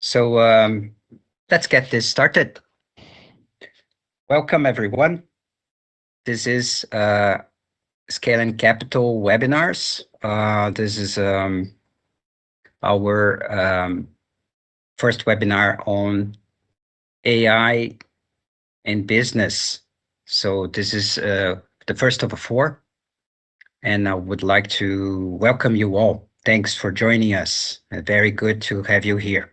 So let's get this started. Welcome, everyone. This is Skale Egenkapital webinars. This is our first webinar on AI and business. So this is the first of the four, and I would like to welcome you all. Thanks for joining us. Very good to have you here.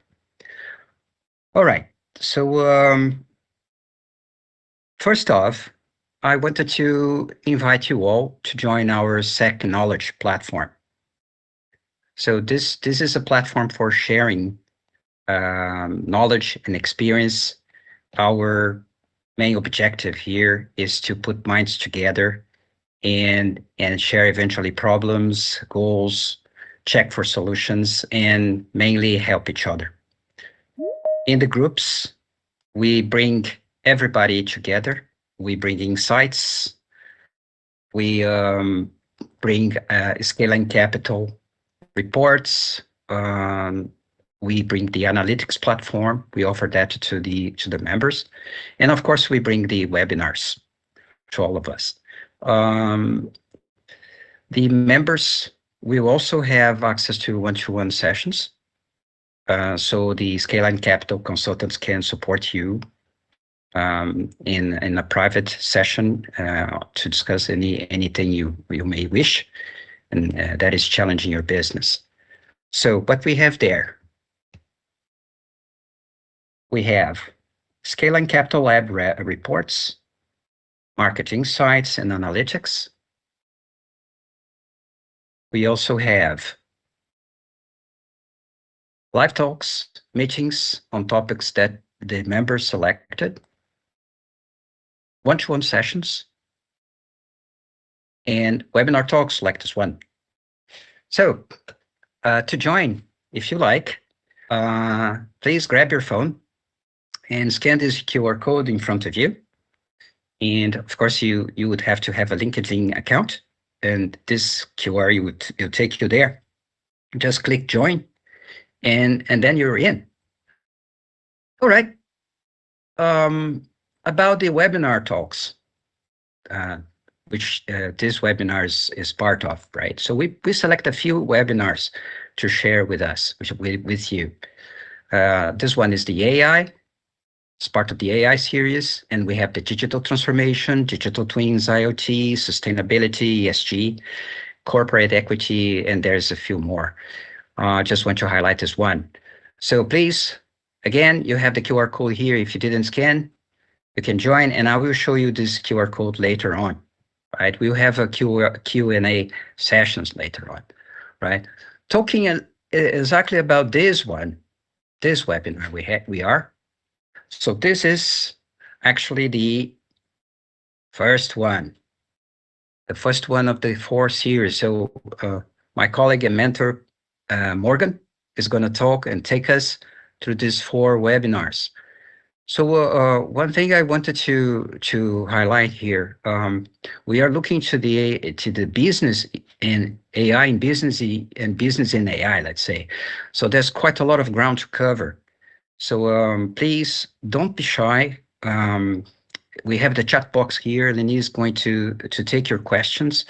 All right, so first off, I wanted to invite you all to join our SEC Knowledge platform. So this is a platform for sharing knowledge and experience. Our main objective here is to put minds together and share eventually problems, goals, check for solutions, and mainly help each other. In the groups, we bring everybody together. We bring insights. We bring Skale Egenkapital reports. We bring the analytics platform. We offer that to the members, and of course, we bring the webinars to all of us. The members will also have access to one-to-one sessions. So the Skale Egenkapital consultants can support you in a private session to discuss anything you may wish, and that is challenging your business. So what we have there, we have Skale Egenkapital Lab reports, market insights and analytics. We also have live talks, meetings on topics that the members selected, one-to-one sessions, and webinar talks like this one. So to join, if you like, please grab your phone and scan this QR code in front of you. And of course, you would have to have a LinkedIn account, and this QR will take you there. Just click join, and then you're in. All right. About the webinar talks, which this webinar is part of, right? So we select a few webinars to share with us, with you. This one is the AI. It's part of the AI series, and we have the digital transformation, digital twins, IoT, sustainability, ESG, corporate equity, and there's a few more. Just want to highlight this one. So please, again, you have the QR code here. If you didn't scan, you can join, and I will show you this QR code later on, right? We'll have a Q&A sessions later on, right? Talking exactly about this one, this webinar we are. So this is actually the first one, the first one of the 4 series. So my colleague and mentor, Morgan, is going to talk and take us through these 4 webinars. So one thing I wanted to highlight here, we are looking to the business in AI and business in AI, let's say. So there's quite a lot of ground to cover. So please don't be shy. We have the chat box here. Lenny is going to take your questions,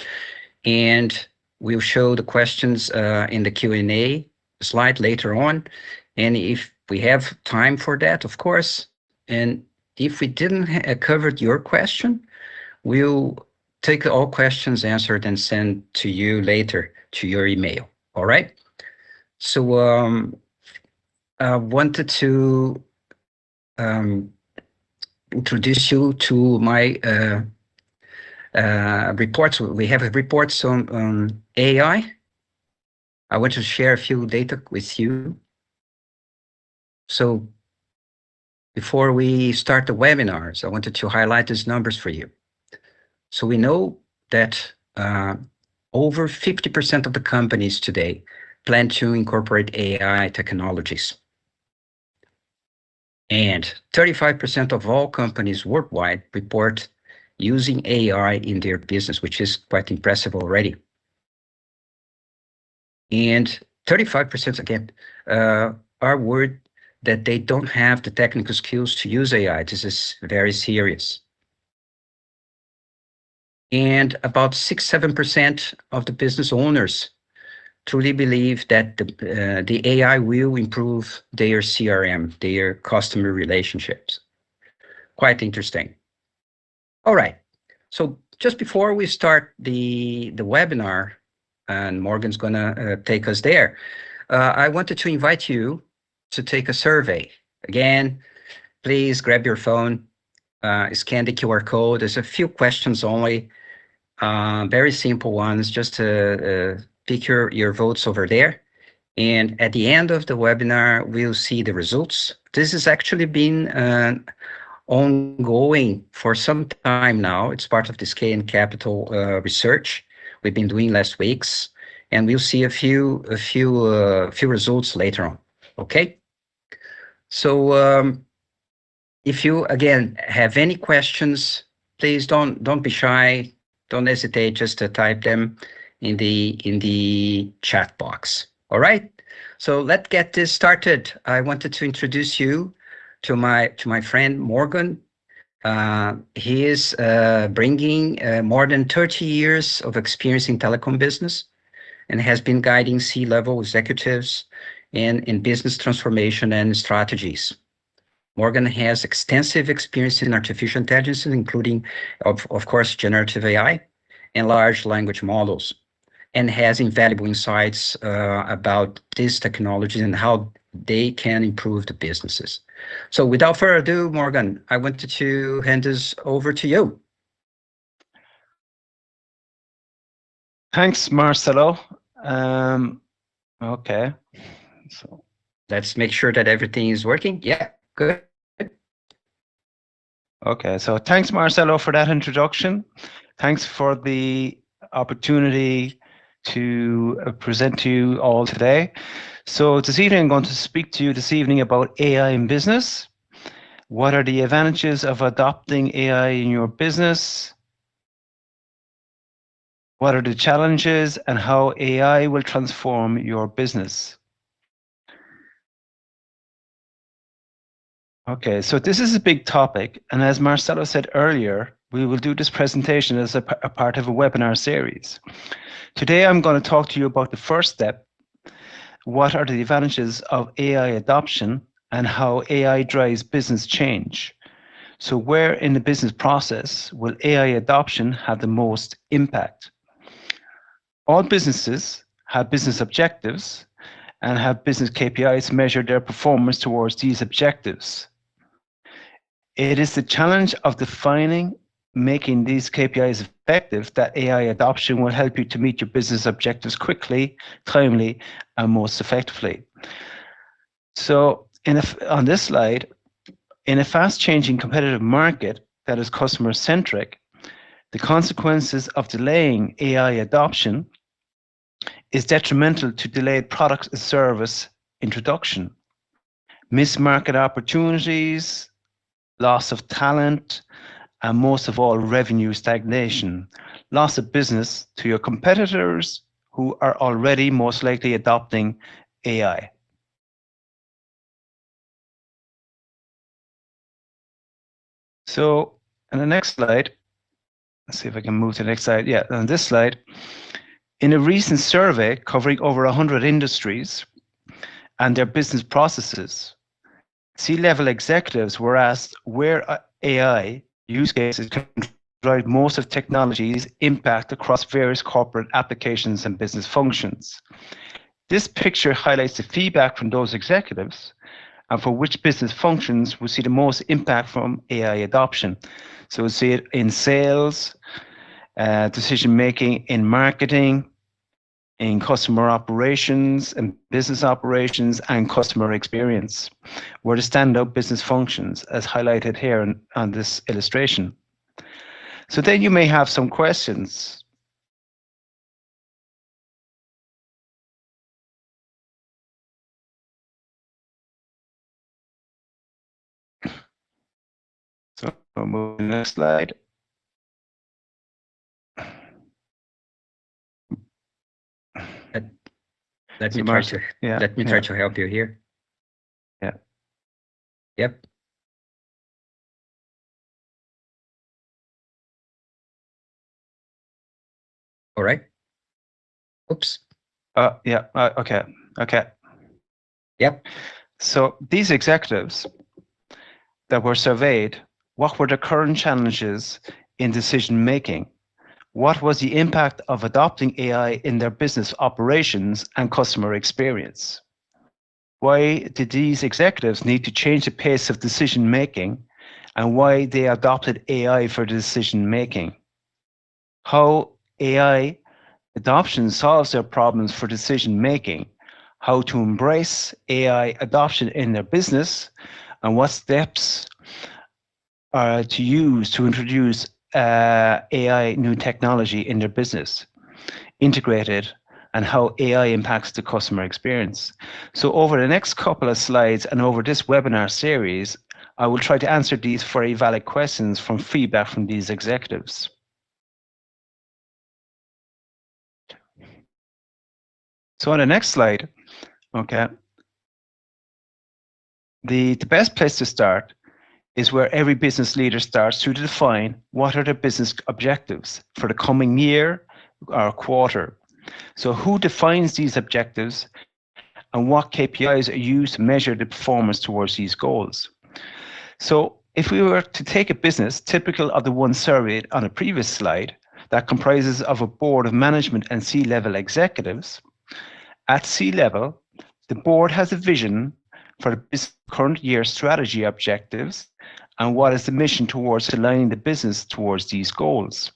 and we'll show the questions in the Q&A slide later on. And if we have time for that, of course, and if we didn't cover your question, we'll take all questions answered and send to you later to your email. All right. So I wanted to introduce you to my reports. We have reports on AI. I want to share a few data with you. So before we start the webinars, I wanted to highlight these numbers for you. So we know that over 50% of the companies today plan to incorporate AI technologies. And 35% of all companies worldwide report using AI in their business, which is quite impressive already. And 35% again are worried that they don't have the technical skills to use AI. This is very serious. And about 6-7% of the business owners truly believe that the AI will improve their CRM, their customer relationships. Quite interesting. All right. So just before we start the webinar, and Morgan's gonna take us there, I wanted to invite you to take a survey. Again, please grab your phone, scan the QR code. There's a few questions only, very simple ones, just to pick your votes over there. And at the end of the webinar, we'll see the results. This has actually been ongoing for some time now. It's part of the Skale Egenkapital research we've been doing last weeks, and we'll see a few results later on. Okay. So if you again have any questions, please don't be shy. Don't hesitate. Just to type them in the chat box. All right. So let's get this started. I wanted to introduce you to my friend Morgan. He is bringing more than 30 years of experience in telecom business and has been guiding C-level executives in business transformation and strategies. Morgan has extensive experience in artificial intelligence, including, of course, generative AI and large language models, and has invaluable insights about these technologies and how they can improve the businesses. So without further ado, Morgan, I wanted to hand this over to you. Thanks, Marcelo. Okay, so let's make sure that everything is working. Yeah, good. Okay, so thanks, Marcelo, for that introduction. Thanks for the opportunity to present to you all today. So this evening, I'm going to speak to you this evening about AI in business. What are the advantages of adopting AI in your business? What are the challenges and how AI will transform your business? Okay, so this is a big topic, and as Marcelo said earlier, we will do this presentation as a part of a webinar series. Today, I'm going to talk to you about the first step. What are the advantages of AI adoption and how AI drives business change? So where in the business process will AI adoption have the most impact? All businesses have business objectives and have business KPIs to measure their performance towards these objectives. It is the challenge of defining, making these KPIs effective that AI adoption will help you to meet your business objectives quickly, timely, and most effectively. So on this slide, in a fast-changing competitive market that is customer-centric, the consequences of delaying AI adoption is detrimental to delayed product and service introduction, missed market opportunities, loss of talent, and most of all, revenue stagnation, loss of business to your competitors who are already most likely adopting AI. So on the next slide, let's see if I can move to the next slide. Yeah, on this slide, in a recent survey covering over 100 industries and their business processes, C-level executives were asked where AI use cases can drive most of technology's impact across various corporate applications and business functions. This picture highlights the feedback from those executives and for which business functions will see the most impact from AI adoption. So we'll see it in sales, decision-making in marketing, in customer operations and business operations and customer experience, were the standout business functions as highlighted here on this illustration. So then you may have some questions. So I'll move to the next slide. Let me try to help you here. Yeah. Yep. All right. Oops. Yeah. Okay. Yep. So these executives that were surveyed, what were the current challenges in decision making? What was the impact of adopting AI in their business operations and customer experience? Why did these executives need to change the pace of decision making, and why they adopted AI for decision making? How AI adoption solves their problems for decision making, how to embrace AI adoption in their business, and what steps are to use to introduce AI new technology in their business, integrated, and how AI impacts the customer experience. So over the next couple of slides and over this webinar series, I will try to answer these very valid questions from feedback from these executives. So on the next slide, okay, the best place to start is where every business leader starts to define what are their business objectives for the coming year or quarter. So who defines these objectives and what KPIs are used to measure the performance towards these goals? So if we were to take a business typical of the one surveyed on a previous slide that comprises of a board of management and C-level executives, at C-level, the board has a vision for the current year strategy objectives and what is the mission towards aligning the business towards these goals.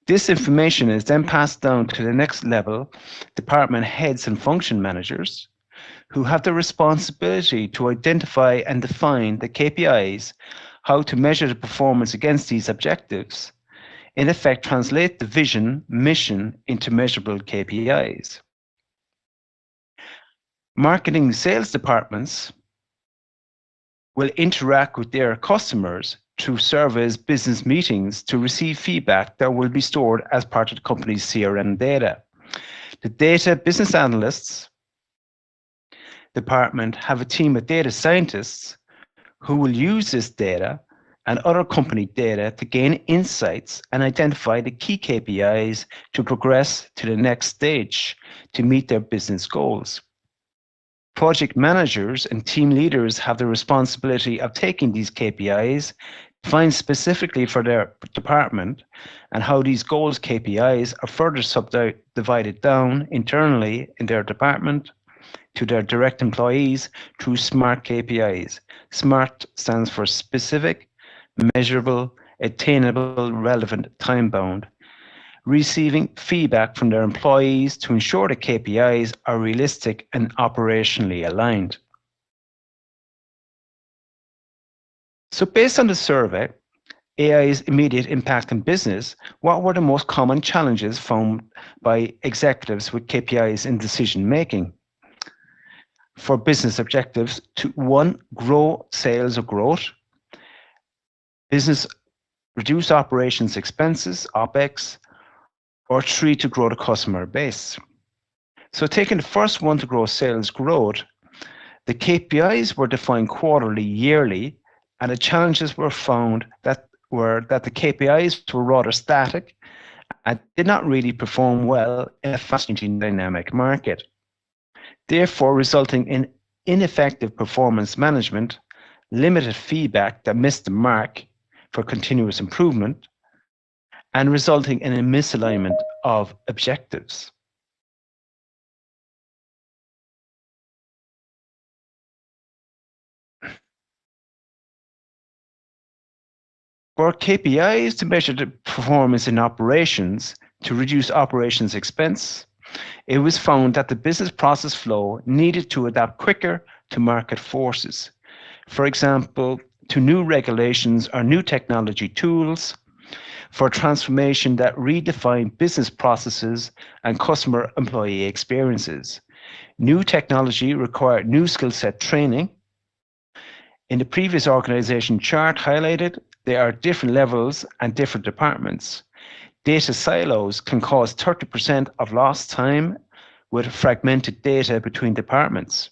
This information is then passed down to the next level, department heads and function managers, who have the responsibility to identify and define the KPIs, how to measure the performance against these objectives, in effect translate the vision, mission into measurable KPIs. Marketing sales departments will interact with their customers through surveys, business meetings to receive feedback that will be stored as part of the company's CRM data. The data business analysts department have a team of data scientists who will use this data and other company data to gain insights and identify the key KPIs to progress to the next stage to meet their business goals. Project managers and team leaders have the responsibility of taking these KPIs, defined specifically for their department, and how these goals KPIs are further subdivided down internally in their department to their direct employees through SMART KPIs. SMART stands for specific, measurable, attainable, relevant, time-bound. Receiving feedback from their employees to ensure the KPIs are realistic and operationally aligned. So based on the survey, AI's immediate impact on business, what were the most common challenges found by executives with KPIs in decision making? For business objectives to 1, grow sales or growth, business reduce operations expenses, OPEX, or 3, to grow the customer base. So taking the first one to grow sales growth, the KPIs were defined quarterly, yearly, and the challenges were found that the KPIs were rather static and did not really perform well in a fast-changing dynamic market, therefore resulting in ineffective performance management, limited feedback that missed the mark for continuous improvement, and resulting in a misalignment of objectives. For KPIs to measure the performance in operations to reduce operations expense, it was found that the business process flow needed to adapt quicker to market forces. For example, to new regulations or new technology tools, for transformation that redefine business processes and customer employee experiences. New technology required new skill set training. In the previous organization chart highlighted, there are different levels and different departments. Data silos can cause 30% of lost time with fragmented data between departments.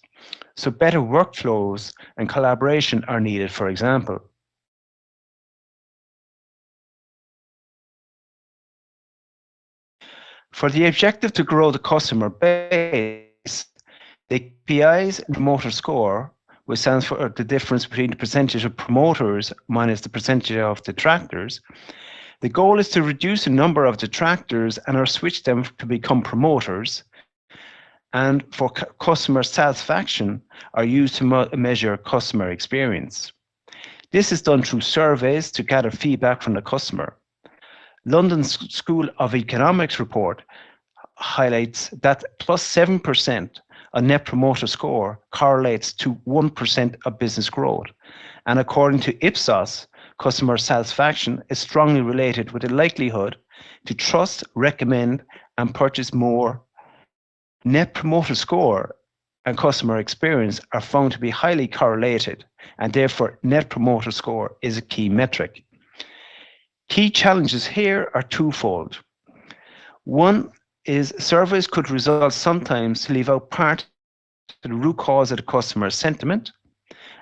So better workflows and collaboration are needed, for example. For the objective to grow the customer base, the KPIs promoter score, which stands for the difference between the percentage of promoters minus the percentage of detractors. The goal is to reduce the number of detractors and or switch them to become promoters. And for customer satisfaction are used to measure customer experience. This is done through surveys to gather feedback from the customer. London School of Economics report highlights that plus 7% a net promoter score correlates to 1% of business growth. And according to Ipsos, customer satisfaction is strongly related with the likelihood to trust, recommend, and purchase more. Net promoter score and customer experience are found to be highly correlated, and therefore net promoter score is a key metric. Key challenges here are twofold. One is surveys could result sometimes to leave out part of the root cause of the customer sentiment,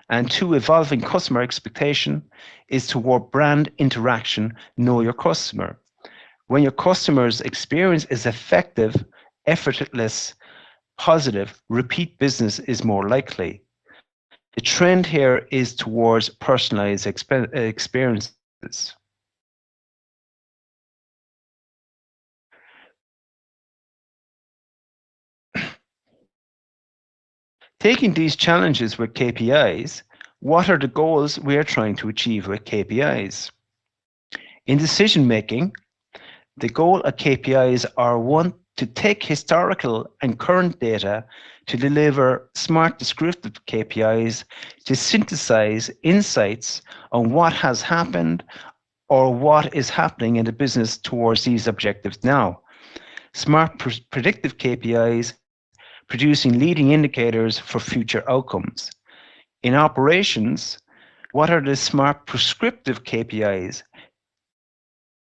and two, evolving customer expectation is toward brand interaction, know your customer. When your customer's experience is effective, effortless, positive, repeat business is more likely. The trend here is towards personalized experiences. Taking these challenges with KPIs, what are the goals we are trying to achieve with KPIs? In decision making, the goal of KPIs are one, to take historical and current data to deliver smart descriptive KPIs to synthesize insights on what has happened or what is happening in the business towards these objectives now. Smart predictive KPIs producing leading indicators for future outcomes. In operations, what are the smart prescriptive KPIs?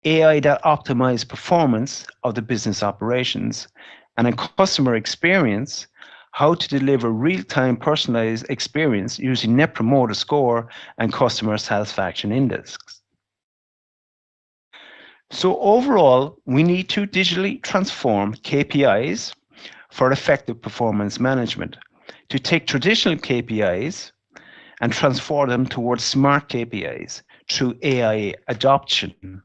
AI that optimize performance of the business operations, and in customer experience, how to deliver real-time personalized experience using Net Promoter Score and Customer Satisfaction Index. So overall, we need to digitally transform KPIs for effective performance management, to take traditional KPIs and transform them towards smart KPIs through AI adoption.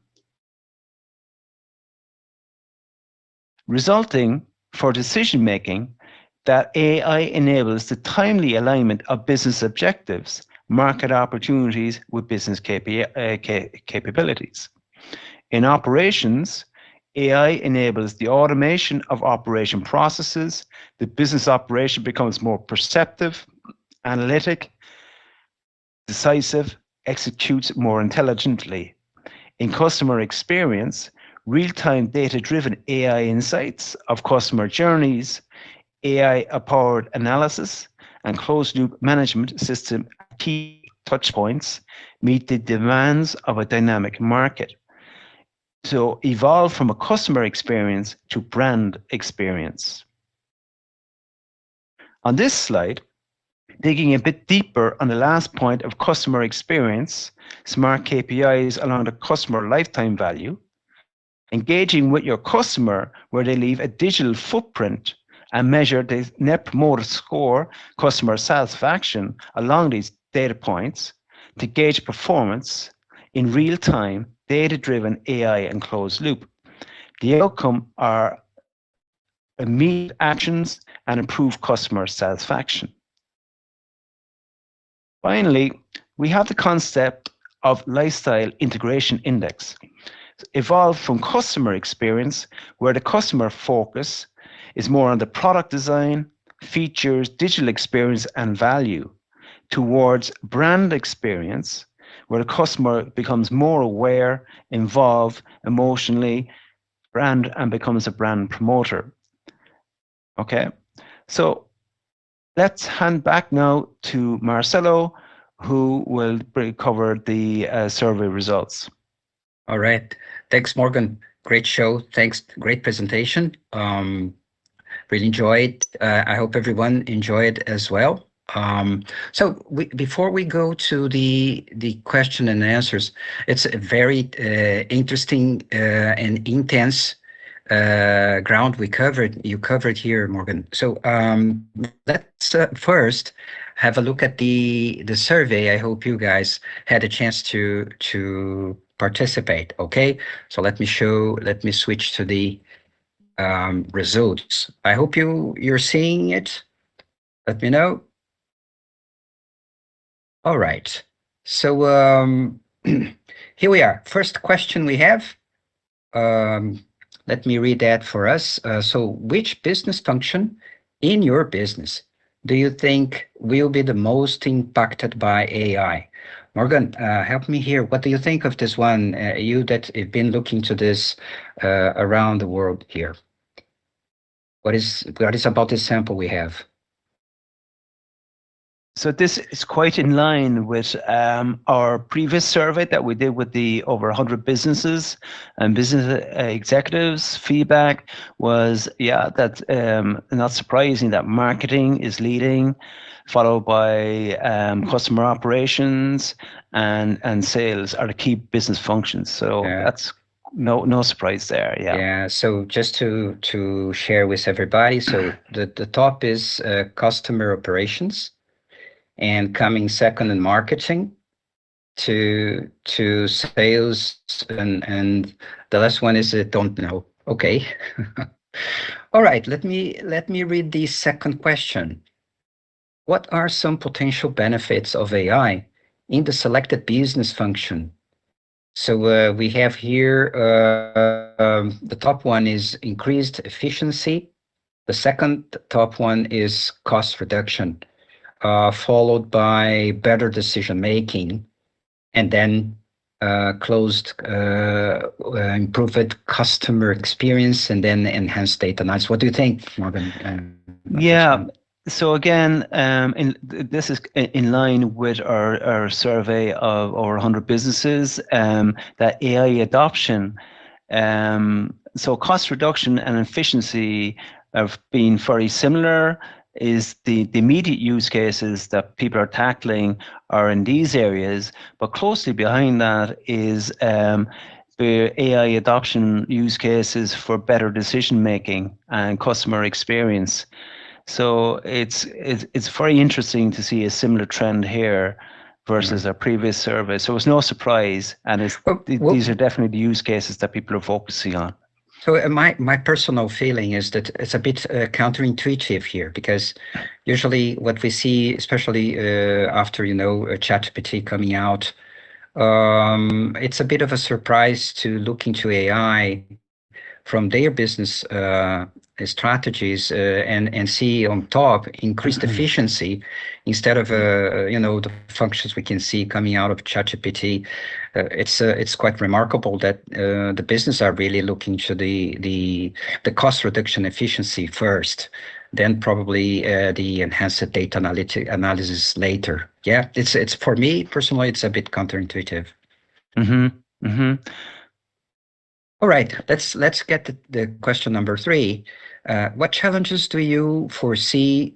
Resulting for decision making that AI enables the timely alignment of business objectives, market opportunities with business capabilities. In operations, AI enables the automation of operation processes. The business operation becomes more perceptive, analytic, decisive, executes more intelligently. In customer experience, real-time data-driven AI insights of customer journeys, AI-powered analysis, and closed-loop management system key touchpoints meet the demands of a dynamic market. So evolve from a customer experience to brand experience. On this slide, digging a bit deeper on the last point of customer experience, smart KPIs along the customer lifetime value, engaging with your customer where they leave a digital footprint and measure the Net Promoter Score, customer satisfaction along these data points to gauge performance in real time, data-driven AI and closed loop. The outcome are immediate actions and improved customer satisfaction. Finally, we have the concept of lifestyle integration index, evolved from customer experience, where the customer focus is more on the product design, features, digital experience, and value, towards brand experience, where the customer becomes more aware, involved emotionally, and becomes a brand promoter. Okay, so let's hand back now to Marcelo, who will cover the survey results. All right. Thanks, Morgan. Great show. Thanks. Great presentation. Really enjoyed. I hope everyone enjoyed as well. So before we go to the question and answers, it's a very interesting and intense ground you covered here, Morgan. So let's first have a look at the survey. I hope you guys had a chance to participate. Okay, so let me switch to the results. I hope you're seeing it. Let me know. All right. So here we are. First question we have. Let me read that for us. So which business function in your business do you think will be the most impacted by AI? Morgan, help me here. What do you think of this one? You that have been looking to this around the world here. What is about this sample we have? So this is quite in line with our previous survey that we did with the over 100 businesses and business executives. Feedback was, yeah, that's not surprising that marketing is leading, followed by customer operations and sales are the key business functions. So that's no surprise there. Yeah. Yeah. So just to share with everybody, so the top is customer operations. And coming second in marketing to sales and the last one is don't know. Okay. All right, let me read the second question. What are some potential benefits of AI in the selected business function? So we have here the top one is increased efficiency. The second top one is cost reduction. Followed by better decision making, and then improved customer experience, and then enhanced data analysis. What do you think, Morgan? Yeah. So again, this is in line with our survey of over 100 businesses, that AI adoption. So cost reduction and efficiency have been very similar. Is the immediate use cases that people are tackling are in these areas, but closely behind that is the AI adoption use cases for better decision making and customer experience. So it's very interesting to see a similar trend here versus our previous survey. So it's no surprise, and these are definitely the use cases that people are focusing on. So my personal feeling is that it's a bit counterintuitive here, because usually what we see, especially after ChatGPT coming out, it's a bit of a surprise to look into AI from their business strategies and see on top increased efficiency instead of the functions we can see coming out of ChatGPT. It's quite remarkable that the business are really looking to the cost reduction efficiency first, then probably the enhanced data analysis later. Yeah, it's for me personally, it's a bit counterintuitive. All right, let's get to the question number 3. What challenges do you foresee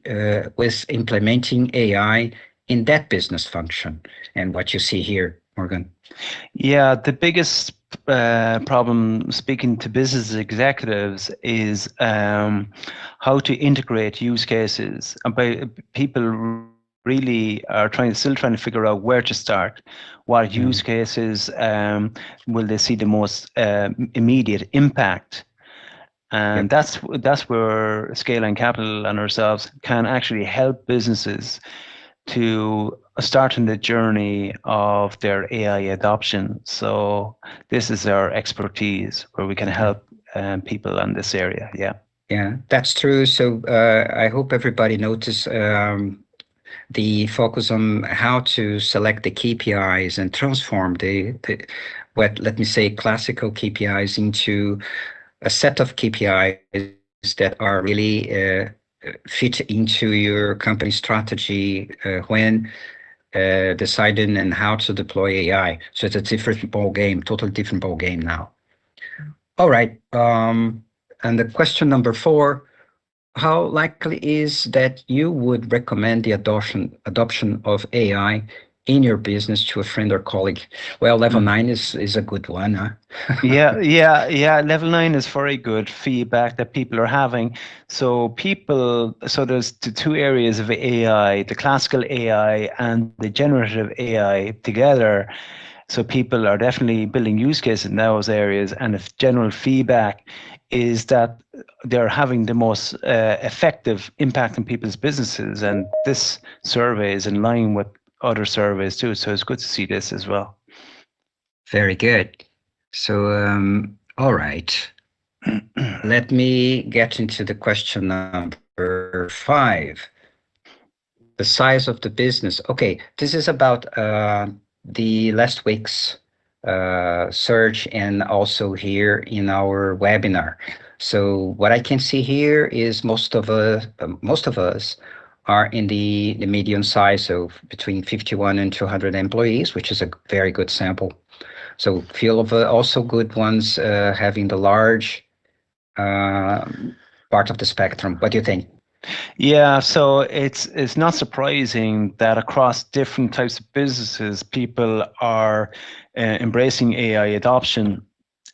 with implementing AI in that business function? And what you see here, Morgan? Yeah, the biggest problem, speaking to business executives, is how to integrate use cases. And by people really are still trying to figure out where to start, what use cases will they see the most immediate impact. And that's where Skale Egenkapital and ourselves can actually help businesses to start in the journey of their AI adoption. So this is our expertise where we can help people in this area. Yeah, that's true. So I hope everybody noticed the focus on how to select the KPIs and transform let me say, classical KPIs into a set of KPIs that are really fit into your company strategy when deciding and how to deploy AI. So it's a different ball game, totally different ball game now. All right. And the question number 4, how likely is that you would recommend the adoption of AI in your business to a friend or colleague? Well, level 9 is a good one, huh? Yeah. Level 9 is very good feedback that people are having. So there's the two areas of AI, the classical AI and the generative AI together. So people are definitely building use cases in those areas. And if general feedback is that they're having the most effective impact on people's businesses. And this survey is in line with other surveys too. So it's good to see this as well. Very good. So, all right. Let me get into the question number 5. The size of the business. Okay, this is about the last week's search and also here in our webinar. So what I can see here is most of us are in the medium size, so between 51 and 200 employees, which is a very good sample. So few of also good ones having the large part of the spectrum. What do you think? Yeah, so it's not surprising that across different types of businesses, people are embracing AI adoption,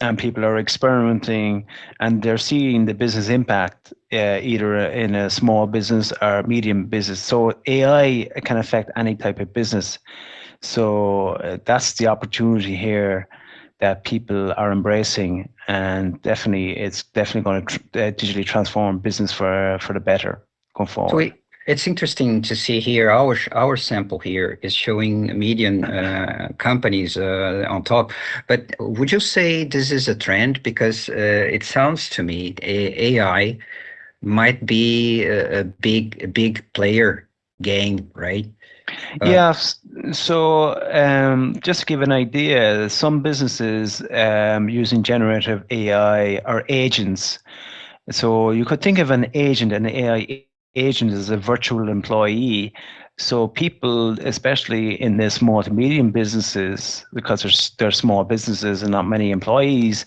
and people are experimenting, and they're seeing the business impact either in a small business or medium business. So AI can affect any type of business. So that's the opportunity here that people are embracing, and definitely it's definitely going to digitally transform business for the better going forward. It's interesting to see here. Our sample here is showing median companies on top. But would you say this is a trend? Because it sounds to me AI might be a big player game, right? Yeah, so just to give an idea, some businesses using generative AI are agents. So you could think of an agent, an AI agent, as a virtual employee. So people, especially in the small to medium businesses, because they're small businesses and not many employees,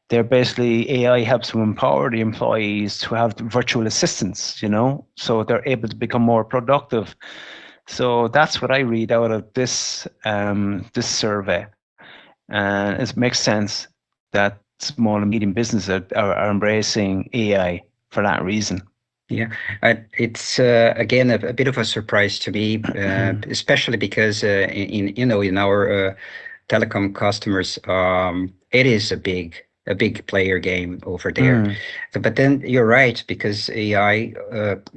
they're basically AI helps to empower the employees to have virtual assistants, so they're able to become more productive. So that's what I read out of this survey, and it makes sense that small and medium businesses are embracing AI for that reason. Yeah, it's again a bit of a surprise to me, especially because in our telecom customers, it is a big player game over there. But then you're right, because AI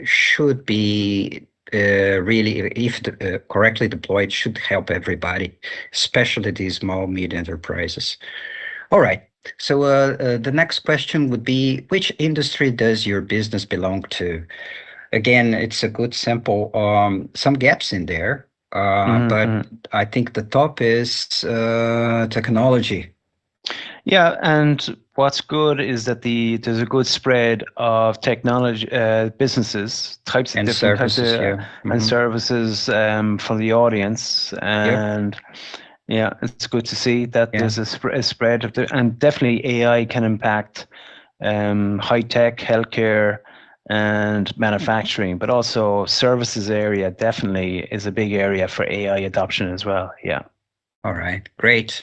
should be really, if correctly deployed, should help everybody, especially these small medium enterprises. All right. So the next question would be, which industry does your business belong to? Again, it's a good sample. Some gaps in there, but I think the top is technology. Yeah, and what's good is that there's a good spread of technology businesses, types of And different services, types of yeah. and services for the audience, and yeah, it's good to see that there's a spread of and definitely AI can impact high tech, healthcare, and manufacturing, but also services area definitely is a big area for AI adoption as well. Yeah. All right, great.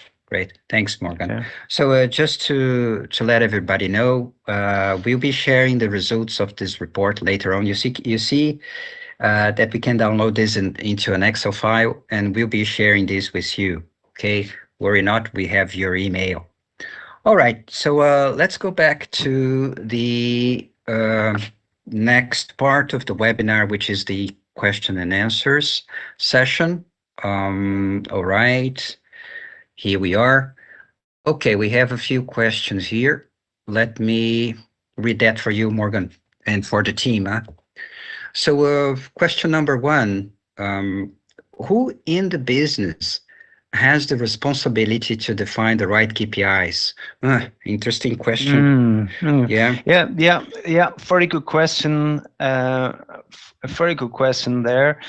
Thanks, Morgan. Okay. So just to let everybody know, we'll be sharing the results of this report later on. You see that we can download this into an Excel file, and we'll be sharing this with you. Okay, worry not, we have your email. All right, so let's go back to the next part of the webinar, which is the question and answers session. All right, here we are. Okay, we have a few questions here. Let me read that for you, Morgan, and for the team. So question number 1, who in the business has the responsibility to define the right KPIs? Interesting question. Yeah. Very good question. A very good question there,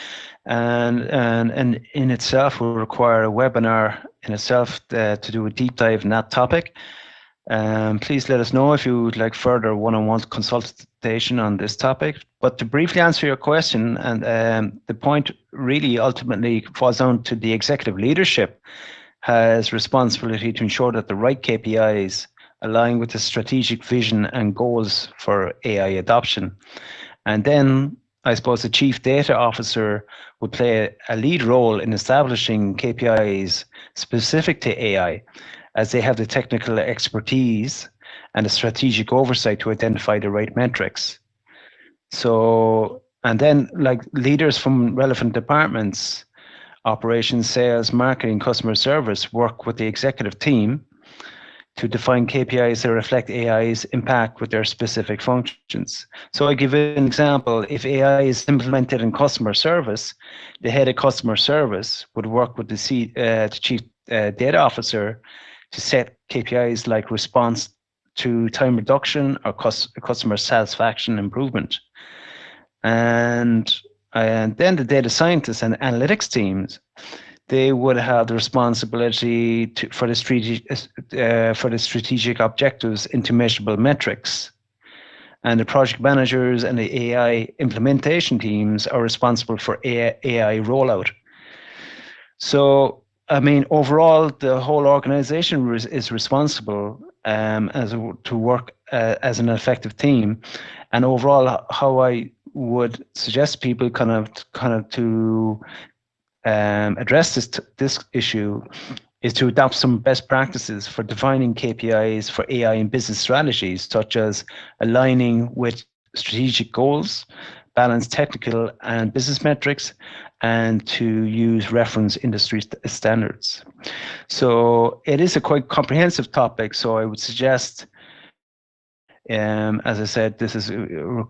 and in itself will require a webinar in itself to do a deep dive in that topic. Please let us know if you would like further one-on-one consultation on this topic. But to briefly answer your question, and the point really ultimately falls down to the executive leadership has responsibility to ensure that the right KPIs align with the strategic vision and goals for AI adoption. And then I suppose the chief data officer would play a lead role in establishing KPIs specific to AI, as they have the technical expertise and the strategic oversight to identify the right metrics. So, and then like leaders from relevant departments, operations, sales, marketing, customer service, work with the executive team to define KPIs that reflect AI's impact with their specific functions. So I give an example. If AI is implemented in customer service, the head of customer service would work with the chief data officer to set KPIs like response to time reduction or customer satisfaction improvement. And then the data scientists and analytics teams, they would have the responsibility for the strategic objectives into measurable metrics. And the project managers and the AI implementation teams are responsible for AI rollout. So, I mean, overall, the whole organization is responsible to work as an effective team. And overall, how I would suggest people kind of to address this issue is to adopt some best practices for defining KPIs for AI and business strategies, such as aligning with strategic goals, balance technical and business metrics, and to use reference industry standards. So it is a quite comprehensive topic. So I would suggest, as I said,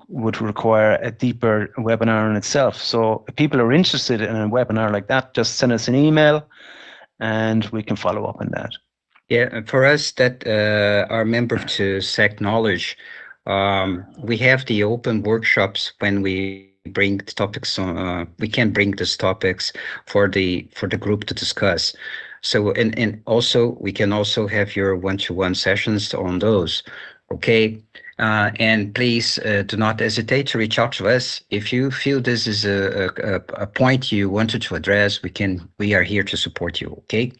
would require a deeper webinar in itself. So if people are interested in a webinar like that, just send us an email and we can follow up on that. Yeah, for us that are members to SEC Knowledge, we have the open workshops when we bring the topics on. We can bring these topics for the group to discuss. So and also we can also have your one-to-one sessions on those. Okay, and please do not hesitate to reach out to us if you feel this is a point you wanted to address. We are here to support you. Okay,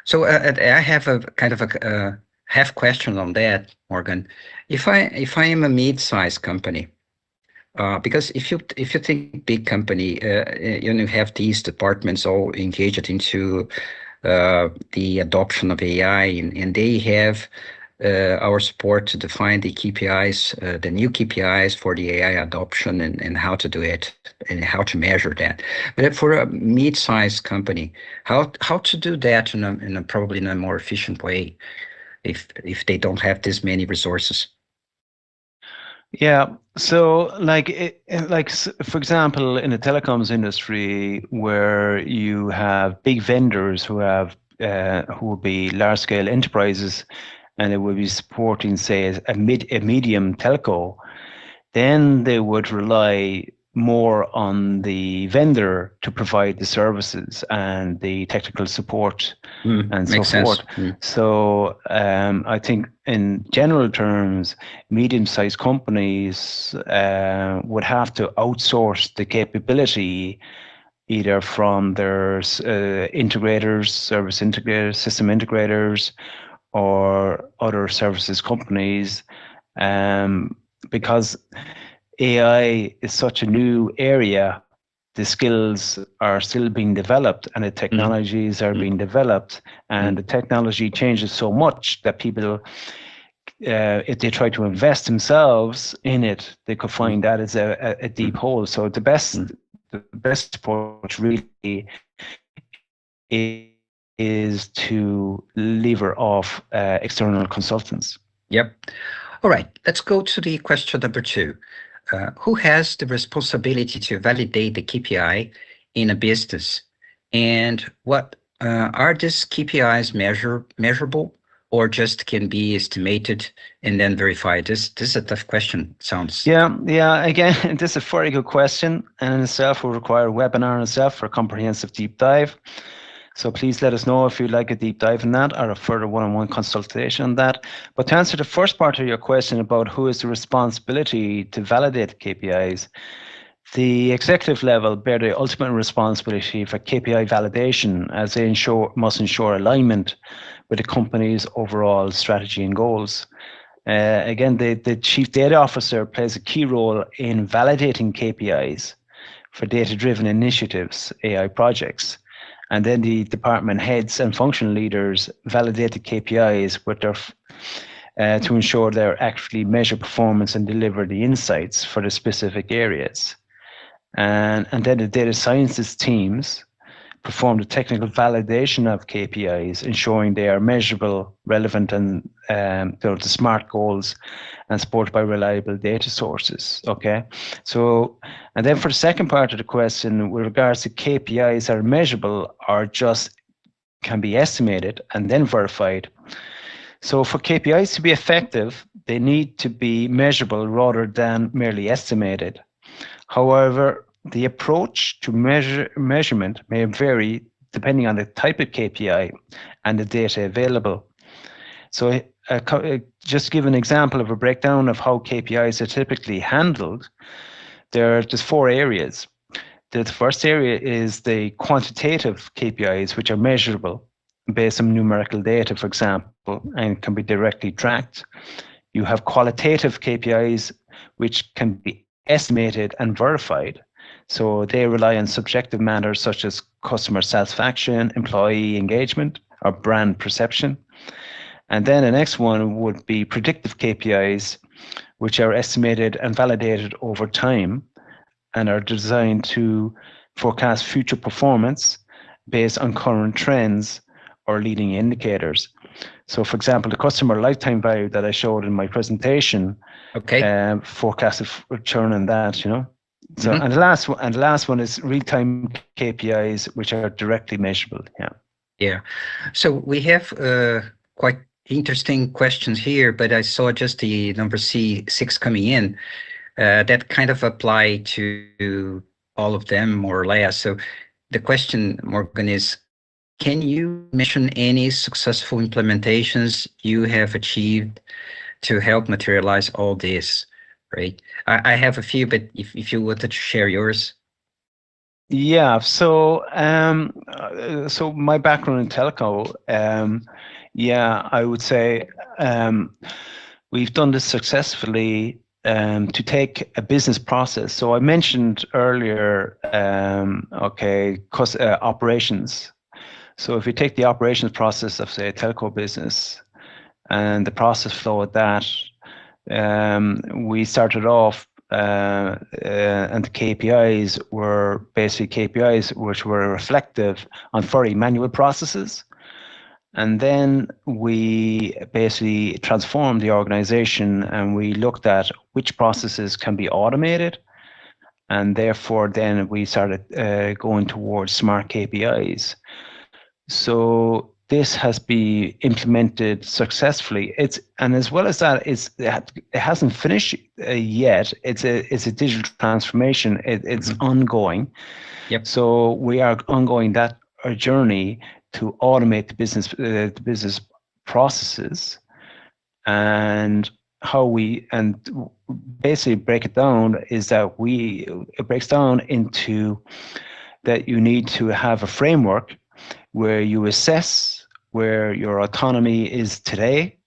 so I have a kind of a half question on that, Morgan. If I am a mid-sized company, because if you think big company, you have these departments all engaged into the adoption of AI, and they have our support to define the KPIs, the new KPIs for the AI adoption and how to do it and how to measure that. But for a mid-sized company, how to do that probably in a more efficient way if they don't have this many resources? Yeah, so for example, in the telecoms industry, where you have big vendors who will be large-scale enterprises, and they will be supporting, say, a medium telco, then they would rely more on the vendor to provide the services and the technical support and so forth. So I think in general terms, medium-sized companies would have to outsource the capability either from their integrators, service integrators, system integrators, or other services companies, because AI is such a new area. The skills are still being developed and the technologies are being developed, and the technology changes so much that people, if they try to invest themselves in it, they could find that is a deep hole. So the best approach really is to lever off external consultants. Yep. All right, let's go to the question number 2. Who has the responsibility to validate the KPI in a business? And what are these KPIs measurable or just can be estimated and then verified? This is a tough question, sounds. Yeah. Again, this is a very good question, and in itself will require a webinar in itself for a comprehensive deep dive. So please let us know if you'd like a deep dive in that or a further one-on-one consultation on that. But to answer the first part of your question about who is the responsibility to validate KPIs, the executive level bear the ultimate responsibility for KPI validation, as they must ensure alignment with the company's overall strategy and goals. Again, the Chief Data Officer plays a key role in validating KPIs for data-driven initiatives, AI projects. And then the department heads and functional leaders validate the KPIs with their, to ensure they actually measure performance and deliver the insights for the specific areas. And then the data sciences teams perform the technical validation of KPIs, ensuring they are measurable, relevant, and the SMART goals, and supported by reliable data sources. Okay, so and then for the second part of the question, with regards to KPIs that are measurable or just can be estimated and then verified. So for KPIs to be effective, they need to be measurable rather than merely estimated. However, the approach to measurement may vary depending on the type of KPI and the data available. So just to give an example of a breakdown of how KPIs are typically handled, there's 4 areas. The first area is the quantitative KPIs, which are measurable based on numerical data, for example, and can be directly tracked. You have qualitative KPIs, which can be estimated and verified. So they rely on subjective matters such as customer satisfaction, employee engagement, or brand perception. And then the next one would be predictive KPIs, which are estimated and validated over time and are designed to forecast future performance based on current trends or leading indicators. So for example, the customer lifetime value that I showed in my presentation, forecasted return on that, you know. So and the last one is real-time KPIs, which are directly measurable. Yeah. So we have quite interesting questions here, but I saw just the number C6 coming in that kind of apply to all of them more or less. So the question, Morgan, is, can you mention any successful implementations you have achieved to help materialize all this? Right. I have a few, but if you wanted to share yours. Yeah. So so my background in telco, yeah, I would say we've done this successfully to take a business process. So I mentioned earlier, operations. So if you take the operations process of, say, a telco business and the process flow of that, we started off and the KPIs were basically KPIs which were reflective on very manual processes. And then we basically transformed the organization and we looked at which processes can be automated. And therefore, then we started going towards smart KPIs. So this has been implemented successfully. And as well as that, it hasn't finished yet. It's a digital transformation. It's ongoing. Yep. So we are ongoing that journey to automate the business processes, and how we basically break it down is that it breaks down into that you need to have a framework where you assess where your autonomy is today,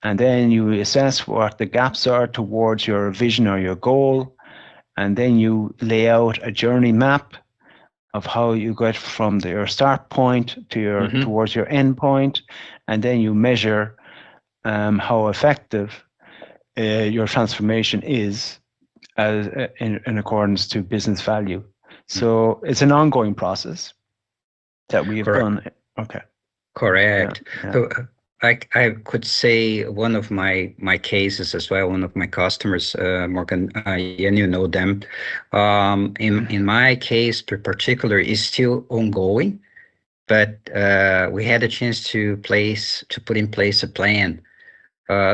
and then you assess what the gaps are towards your vision or your goal, and then you lay out a journey map of how you get from your start point to your towards your end point, and then you measure how effective your transformation is in accordance to business value. So it's an ongoing process that we have done. Okay. Correct. Yeah. So I could say one of my cases as well, one of my customers, Morgan, and you know them. In my case, particular, is still ongoing, but we had a chance to put in place a plan.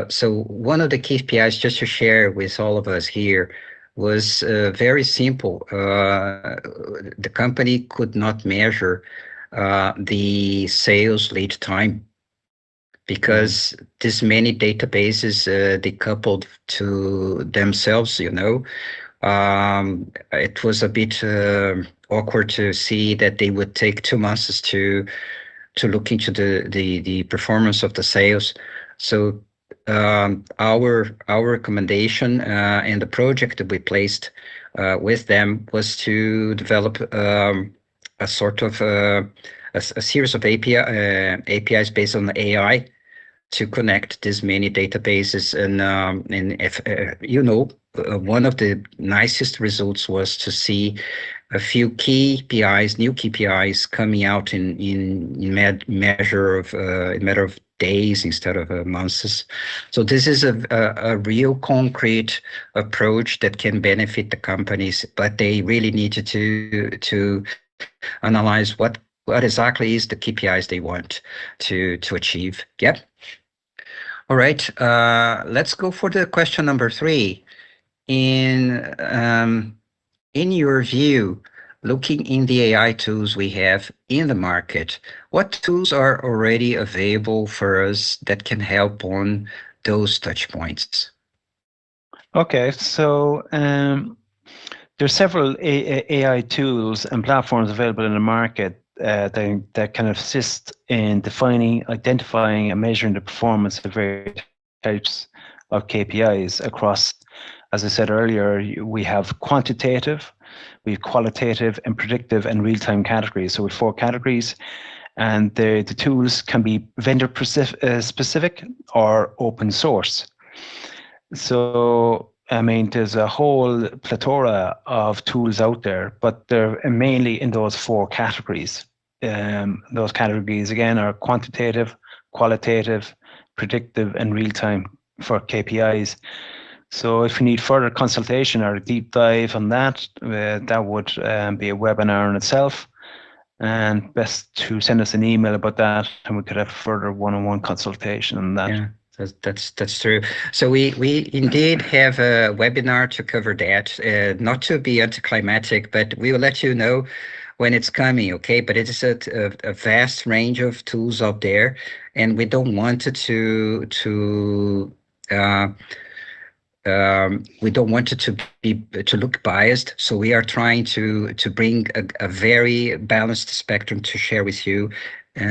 So one of the KPIs, just to share with all of us here, was very simple. The company could not measure the sales lead time, because this many databases decoupled to themselves, it was a bit awkward to see that they would take 2 months to look into the performance of the sales. So our recommendation and the project that we placed with them was to develop a sort of a series of APIs based on AI to connect this many databases. And if one of the nicest results was to see a few KPIs, new KPIs coming out in matter of days instead of months. So this is a real concrete approach that can benefit the companies, but they really need to analyze what exactly is the KPIs they want to achieve. Yep. All right. Let's go for the question number 3. In your view, looking in the AI tools we have in the market, what tools are already available for us that can help on those touch points? Okay, so there's several AI tools and platforms available in the market that can assist in defining, identifying, and measuring the performance of various types of KPIs across, as I said earlier, we have quantitative, we have qualitative, and predictive and real-time categories. So with 4 categories, and the tools can be vendor specific or open source. So, I mean, there's a whole plethora of tools out there, but they're mainly in those 4 categories. Those categories, again, are quantitative, qualitative, predictive, and real-time for KPIs. So if you need further consultation or a deep dive on that, that would be a webinar in itself. And best to send us an email about that, and we could have further one-on-one consultation on that. Yeah. That's true. So we indeed have a webinar to cover that. Not to be anticlimactic, but we will let you know when it's coming, okay? But it is a vast range of tools out there, and we don't want we don't want it to look biased. So we are trying to bring a very balanced spectrum to share with you.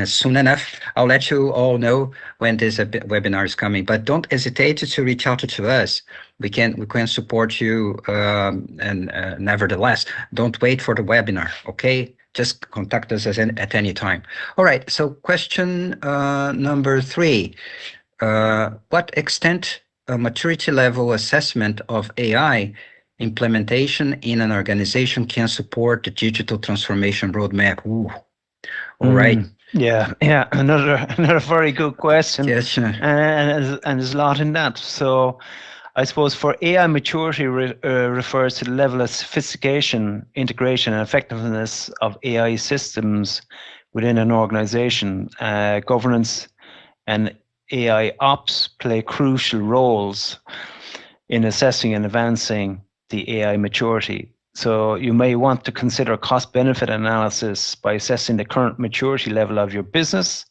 Soon enough, I'll let you all know when this webinar is coming. But don't hesitate to reach out to us. We can support you, and nevertheless, don't wait for the webinar. Okay, just contact us at any time. All right. So question number 3: what extent a maturity level assessment of AI implementation in an organization can support the digital transformation roadmap? Ooh. All right. Yeah, another very good question. Yes. And there's a lot in that. So I suppose for AI maturity refers to the level of sophistication, integration, and effectiveness of AI systems within an organization. Governance and AI ops play crucial roles in assessing and advancing the AI maturity. So you may want to consider cost-benefit analysis by assessing the current maturity level of your business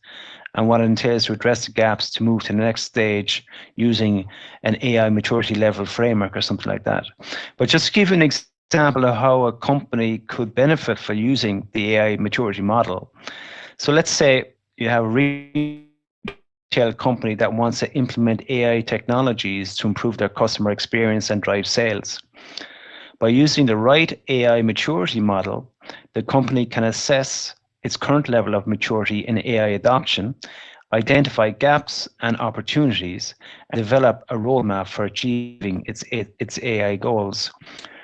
and what it entails to address the gaps to move to the next stage using an AI maturity level framework or something like that. But just to give you an example of how a company could benefit for using the AI maturity model. So let's say you have a retail company that wants to implement AI technologies to improve their customer experience and drive sales. By using the right AI maturity model, the company can assess its current level of maturity in AI adoption, identify gaps and opportunities, and develop a roadmap for achieving its AI goals.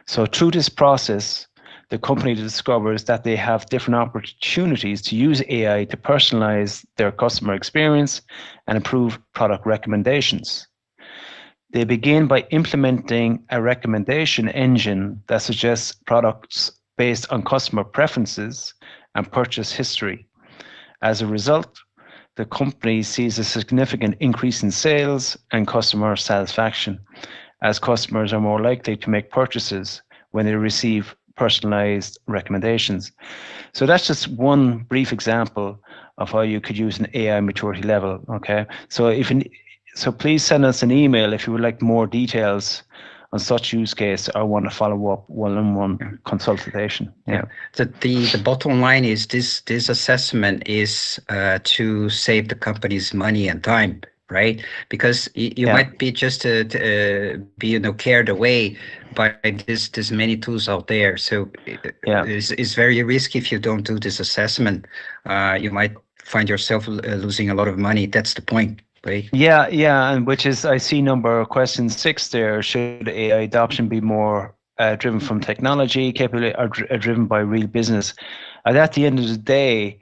So through this process, the company discovers that they have different opportunities to use AI to personalize their customer experience and improve product recommendations. They begin by implementing a recommendation engine that suggests products based on customer preferences and purchase history. As a result, the company sees a significant increase in sales and customer satisfaction, as customers are more likely to make purchases when they receive personalized recommendations. So that's just one brief example of how you could use an AI maturity level. Okay, so so please send us an email if you would like more details on such use case or want to follow up one-on-one consultation. Yeah. The bottom line is this assessment is to save the company's money and time, right? Because you might be just be carried away by this many tools out there. So it's very risky if you don't do this assessment. You might find yourself losing a lot of money. That's the point. Right. Yeah, and which is, I see number question 6 there. Should AI adoption be more driven from technology capability or driven by real business? And at the end of the day,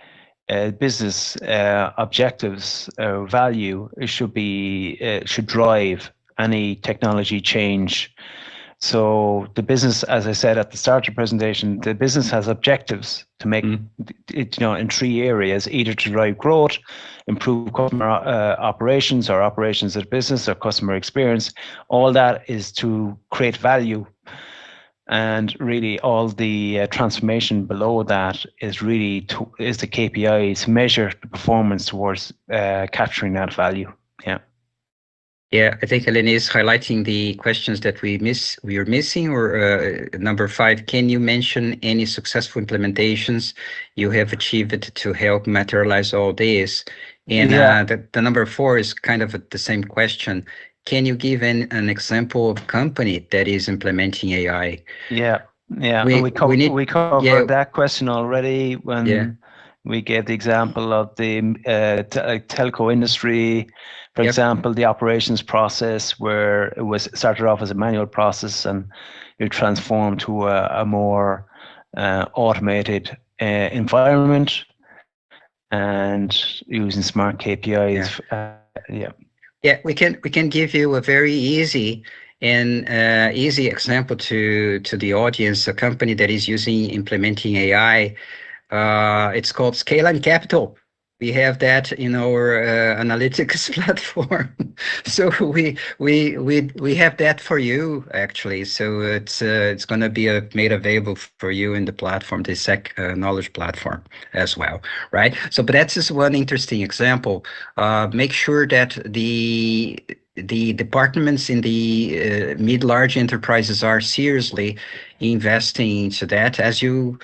business objectives, value should drive any technology change. So the business, as I said at the start of the presentation, the business has objectives to make it, in 3 areas: either to drive growth, improve customer operations or operations of business, or customer experience. All that is to create value. And really all the transformation below that is really is the KPIs, measure the performance towards capturing that value. Yeah. Yeah, I think Helene is highlighting the questions that we are missing, or number 5, can you mention any successful implementations you have achieved to help materialize all this? And the number 4 is kind of the same question. Can you give an example of company that is implementing AI? Yeah. We covered that question already when we gave the example of the telco industry. For example, the operations process, where it was started off as a manual process and it transformed to a more automated environment and using smart KPIs. Yeah, we can give you a very easy example to the audience. A company that is implementing AI. It's called Skale Egenkapital. We have that in our analytics platform. So we have that for you actually. So it's going to be made available for you in the platform, the SEC knowledge platform as well, right? So, but that's just one interesting example. Make sure that the departments in the mid-large enterprises are seriously investing into that. As you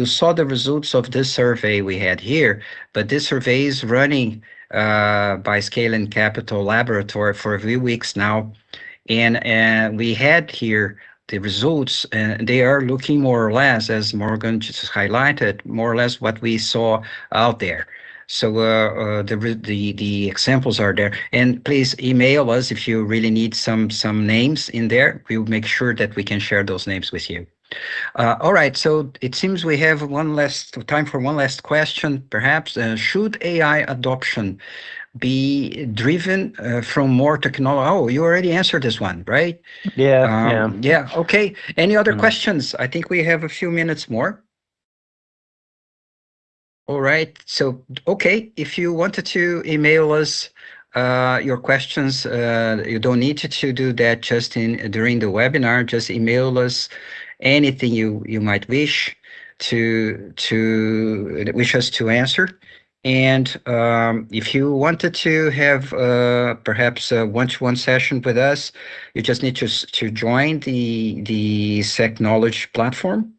saw the results of this survey we had here, but this survey is running by Skale Egenkapital Laboratory for a few weeks now, and we had here the results, and they are looking more or less, as Morgan just highlighted, more or less what we saw out there. So the examples are there, and please email us if you really need some names in there. We'll make sure that we can share those names with you. All right, so it seems we have time for one last question, perhaps. Should AI adoption be driven from more technology? Oh, you already answered this one, right? Yeah. Okay. Any other questions? I think we have a few minutes more. All right. So, okay, if you wanted to email us your questions, you don't need to do that just during the webinar. Just email us anything you might wish us to answer. And if you wanted to have perhaps a one-to-one session with us, you just need to join the SEC Knowledge platform,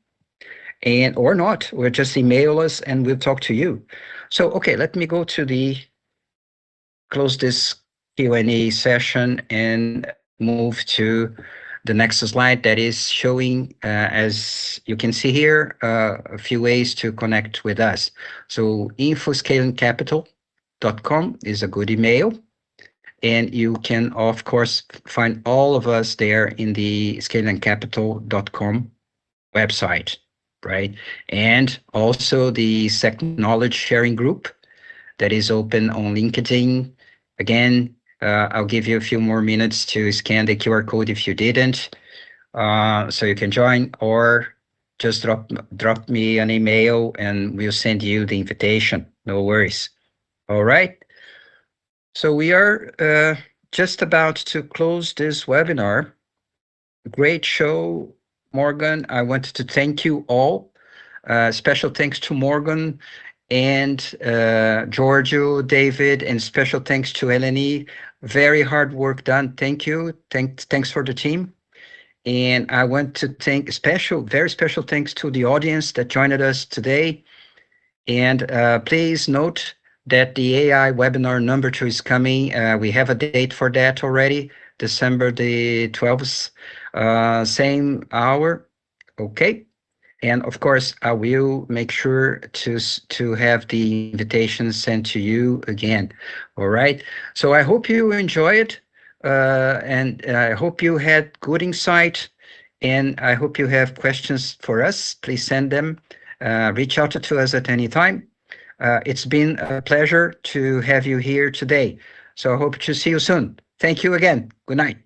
or not, or just email us and we'll talk to you. So, okay, let me go to close this Q&A session and move to the next slide that is showing, as you can see here, a few ways to connect with us. So info@scalingcapital.com is a good email. And you can, of course, find all of us there in the scaleandcapital.com website, right? And also the SEC Knowledge Sharing Group that is open on LinkedIn. Again, I'll give you a few more minutes to scan the QR code if you didn't, so you can join, or just drop me an email and we'll send you the invitation. No worries. All right. So we are just about to close this webinar. Great show. Morgan. I wanted to thank you all. Special thanks to Morgan and Giorgio, David, and special thanks to Eleni. Very hard work done. Thank you. Thanks for the team. And I want to thank very special thanks to the audience that joined us today. And please note that the AI webinar number 2 is coming. We have a date for that already, December the 12th, same hour. Okay. And of course, I will make sure to have the invitation sent to you again. All right. So I hope you enjoy it, and I hope you had good insight, and I hope you have questions for us. Please send them. Reach out to us at any time. It's been a pleasure to have you here today. So I hope to see you soon. Thank you again. Good night.